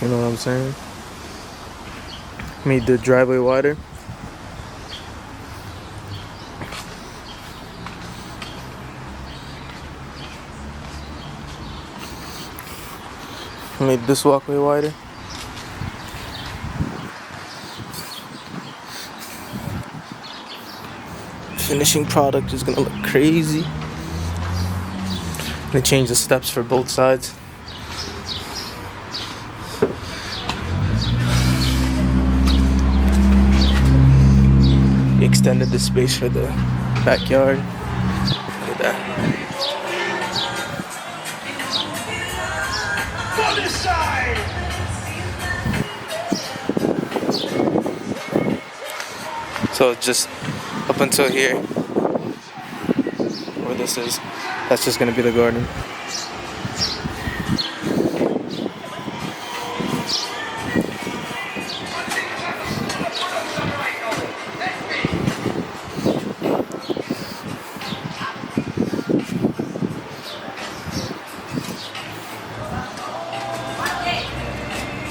You know what I'm saying? Made the driveway wider. Made this walkway wider. Finishing product is gonna look crazy. Gonna change the steps for both sides. Extended the space for the backyard. Look at that. For this side. So it's just up until here, where this is, that's just gonna be the garden.